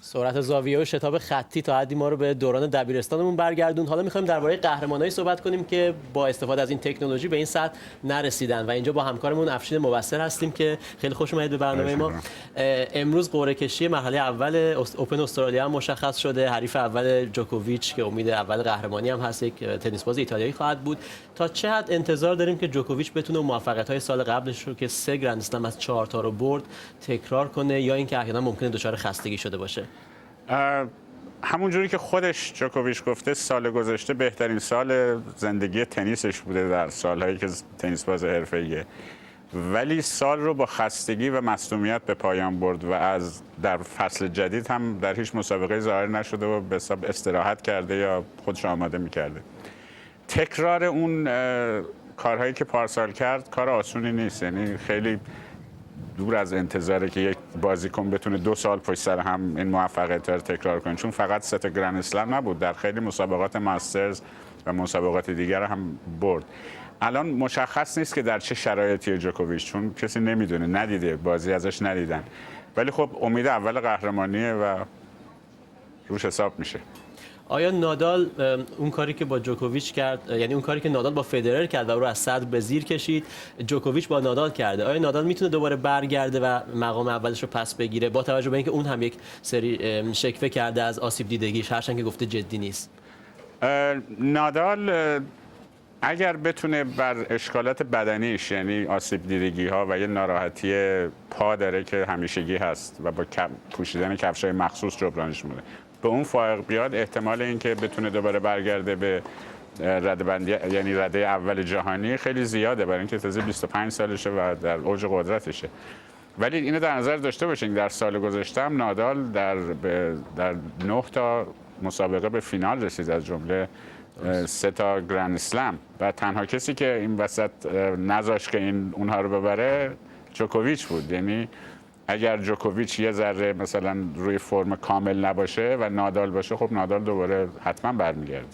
سرعت زاویه و شتاب خطی تا حدی ما رو به دوران دبیرستانمون برگردون. حالا می‌خوایم درباره قهرمانایی صحبت کنیم که با استفاده از این تکنولوژی به این سطح نرسیدن و اینجا با همکارمون افشین مبصر هستیم که خیلی خوش اومدید به برنامه ما. امروز قرعه کشی مرحله اول اوپن استرالیا هم مشخص شده. حریف اول جوکوویچ که امید اول قهرمانی هم هست، یک تنیس باز ایتالیایی خواهد بود. تا چه حد انتظار داریم که جوکوویچ بتونه موفقیت‌های سال قبلش رو که 3 گرند اسلم از 4 تا رو برد تکرار کنه یا اینکه احیانا ممکنه دچار خستگی شده باشه؟ همونجوری که خودش جوکوویچ گفته سال گذشته بهترین سال زندگی تنیسش بوده در سالهایی که تنیس باز حرفه‌ایه، ولی سال رو با خستگی و مصدومیت به پایان برد و در فصل جدید هم در هیچ مسابقه ظاهر نشده و به حساب استراحت کرده یا خودش آماده می‌کرده. تکرار اون کارهایی که پارسال کرد کار آسونی نیست، یعنی خیلی دور از انتظاره که یک بازیکن بتونه 2 سال پشت سر هم این موفقیت رو تکرار کنه، چون فقط 3 تا گرند اسلم نبود، در خیلی مسابقات ماسترز و مسابقات دیگر هم برد. الان مشخص نیست که در چه شرایطی جوکوویچ، چون کسی نمیدونه، ندیده، بازی ازش ندیدن، ولی خب امید اول قهرمانیه و روش حساب میشه. آیا نادال اون کاری که با جوکوویچ کرد، یعنی اون کاری که نادال با فدرر کرد و او رو از صدر به زیر کشید، جوکوویچ با نادال کرده، آیا نادال میتونه دوباره برگرده و مقام اولش رو پس بگیره با توجه به اینکه اون هم یک سری شکوه کرده از آسیب دیدگیش، هرچند که گفته جدی نیست؟ نادال اگر بتونه بر اشکالات بدنیش، یعنی آسیب دیدگی ها و یه ناراحتی پا داره که همیشگی هست و با پوشیدن کفشای مخصوص جبرانش می‌کنه، به اون فائق بیاد، احتمال اینکه بتونه دوباره برگرده به رده‌بندی، یعنی رده اول جهانی خیلی زیاده، برای اینکه تازه 25 سالشه و در اوج قدرتشه. ولی اینو در نظر داشته باشین در سال گذشته هم نادال در 9 تا مسابقه به فینال رسید، از جمله 3 تا گرند اسلم، و تنها کسی که این وسط نذاشت که اونها رو ببره جوکوویچ بود. یعنی اگر جوکوویچ یه ذره مثلا روی فرم کامل نباشه و نادال باشه، خب نادال دوباره حتما برمیگرده.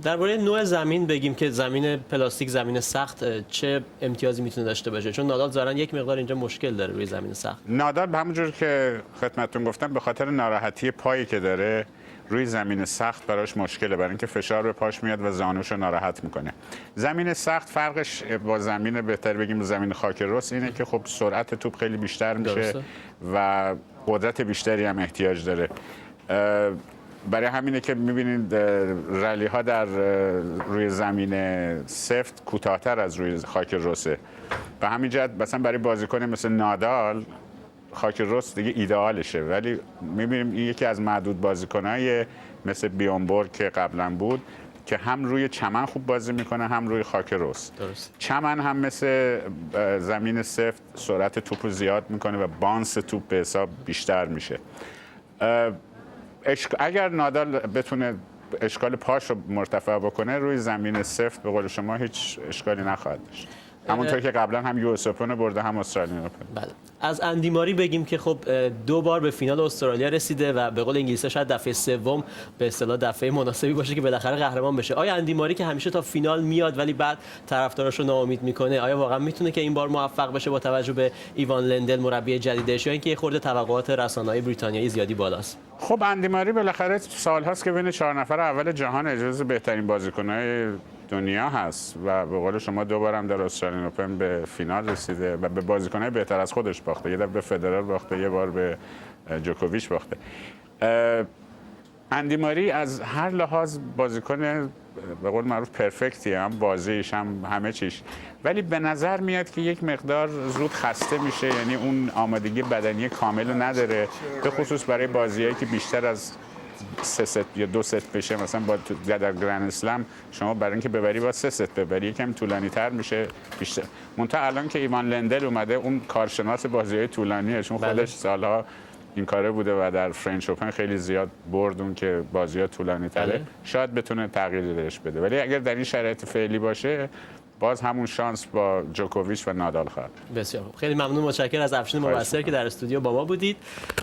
درباره نوع زمین بگیم که زمین پلاستیک، زمین سخت، چه امتیازی میتونه داشته باشه؟ چون نادال ظاهرا یک مقدار اینجا مشکل داره روی زمین سخت. نادال همونجور که خدمتتون گفتم به خاطر ناراحتی پایی که داره روی زمین سخت براش مشکله، برای اینکه فشار به پاش میاد و زانوشو ناراحت میکنه. زمین سخت فرقش با زمین، بهتر بگیم زمین خاک رس، اینه که خب سرعت توپ خیلی بیشتر میشه درسته. و قدرت بیشتری هم احتیاج داره. برای همینه که میبینید رلی ها در روی زمین سفت کوتاه‌تر از روی خاک رسه. به همین جهت مثلا برای بازیکن مثل نادال خاک رس دیگه ایدئالشه، ولی میبینیم این یکی از معدود بازیکنای مثل بیونبورگ که قبلا بود که هم روی چمن خوب بازی میکنه هم روی خاک رس. درست. چمن هم مثل زمین سفت سرعت توپ رو زیاد میکنه و بانس توپ به حساب بیشتر میشه. اگر نادال بتونه اشکال پاش رو مرتفع بکنه روی زمین سفت، به قول شما هیچ اشکالی نخواهد داشت. همونطور که قبلا هم یو اس اوپن برده هم استرالیان اوپن. بله. از اندی ماری بگیم که خب 2 بار به فینال استرالیا رسیده و به قول انگلیسی‌ها شاید دفعه سوم به اصطلاح دفعه مناسبی باشه که بالاخره قهرمان بشه. آیا اندی ماری که همیشه تا فینال میاد ولی بعد طرفداراشو ناامید میکنه، آیا واقعا میتونه که این بار موفق بشه با توجه به ایوان لندل مربی جدیدش، یا اینکه خورده توقعات رسانه‌های بریتانیایی زیادی بالاست؟ خب اندی ماری بالاخره سال‌هاست که بین 4 نفر اول جهان اجازه بهترین بازیکن‌های دنیا هست و به قول شما 2 بار هم در استرالیان اوپن به فینال رسیده و به بازیکن‌های بهتر از خودش باخته. یه بار به فدرر باخته، یه بار به جوکوویچ باخته. اندی ماری از هر لحاظ بازیکن به قول معروف پرفکتیه، هم بازیش هم همه چیش، ولی به نظر میاد که یک مقدار زود خسته میشه، یعنی اون آمادگی بدنی کامل رو نداره، به خصوص برای بازیایی که بیشتر از 3 ست یا 2 ست بشه. مثلا با در گرند اسلم شما برای اینکه ببری با 3 ست ببری، یکم طولانی تر میشه بیشتر. منتها الان که ایوان لندل اومده، اون کارشناس بازی‌های طولانیه، چون خودش سالها این کاره بوده و در فرنچ اوپن خیلی زیاد برد اون که بازی‌ها طولانی تره، شاید بتونه تغییری درش بده. ولی اگر در این شرایط فعلی باشه، باز همون شانس با جوکوویچ و نادال خواهد. بسیار خوب. خیلی ممنون، متشکرم از افشین مبصر که در استودیو با ما بودید.